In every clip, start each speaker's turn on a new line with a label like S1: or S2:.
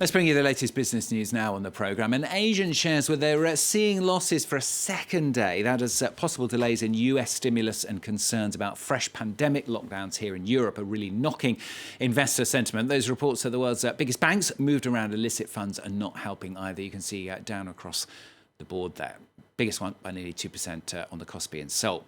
S1: Let's bring you the latest business news now on the programme. And Asian shares, well, they're seeing losses for a second day. That is possible delays in US stimulus and concerns about fresh pandemic lockdowns here in Europe are really knocking investor sentiment. Those reports of the world's biggest banks moved around illicit funds are not helping either. You can see down across the board there. Biggest one by nearly 2% on the Kospi and Seoul.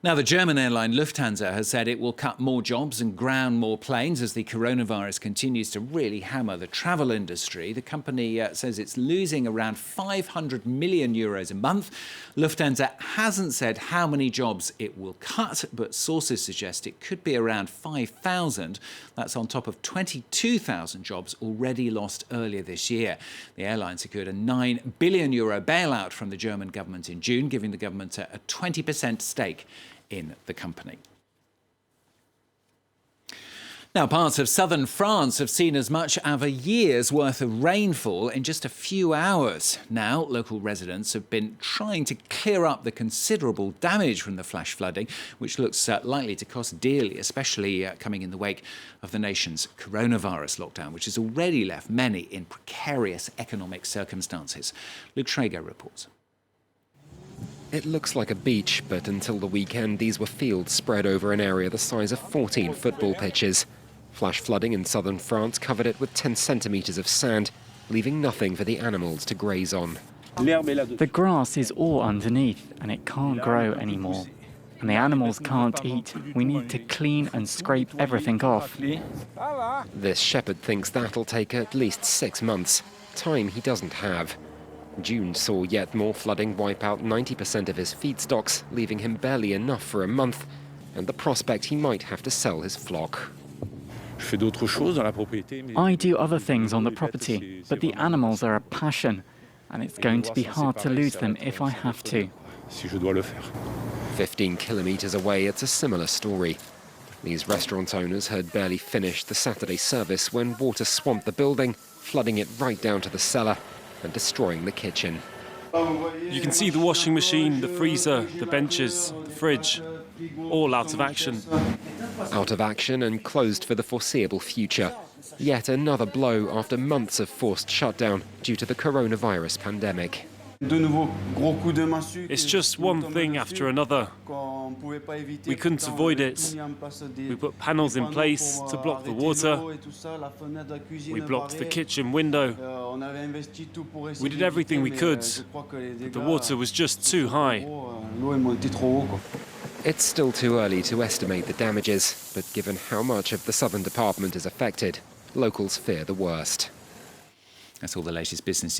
S1: Now, the German airline Lufthansa has said it will cut more jobs and ground more planes as the coronavirus continues to really hammer the travel industry. The company says it's losing around 500 million euros a month. Lufthansa hasn't said how many jobs it will cut, but sources suggest it could be around 5,000. That's on top of 22,000 jobs already lost earlier this year. The airline secured a €9 billion bailout from the German government in June, giving the government a 20% stake in the company. Now, parts of southern France have seen as much as a year's worth of rainfall in just a few hours. Now, local residents have been trying to clear up the considerable damage from the flash flooding, which looks likely to cost dearly, especially coming in the wake of the nation's coronavirus lockdown, which has already left many in precarious economic circumstances. Luke Traeger reports.
S2: It looks like a beach, but until the weekend, these were fields spread over an area the size of 14 football pitches. Flash flooding in southern France covered it with 10 centimetres of sand, leaving nothing for the animals to graze on.
S3: The grass is all underneath, and it can't grow anymore. And the animals can't eat. We need to clean and scrape everything off.
S2: This shepherd thinks that'll take at least 6 months, time he doesn't have. June saw yet more flooding wipe out 90% of his feedstocks, leaving him barely enough for a month, and the prospect he might have to sell his flock.
S3: I do other things on the property, but the animals are a passion, and it's going to be hard to lose them if I have to.
S2: 15 kilometres away, it's a similar story. These restaurant owners had barely finished the Saturday service when water swamped the building, flooding it right down to the cellar and destroying the kitchen.
S4: You can see the washing machine, the freezer, the benches, the fridge, all out of action.
S2: Out of action and closed for the foreseeable future. Yet another blow after months of forced shutdown due to the coronavirus pandemic.
S4: It's just one thing after another. We couldn't avoid it. We put panels in place to block the water. We blocked the kitchen window. We did everything we could, but the water was just too high.
S2: It's still too early to estimate the damages, but given how much of the southern department is affected, locals fear the worst.
S1: That's all the latest business news.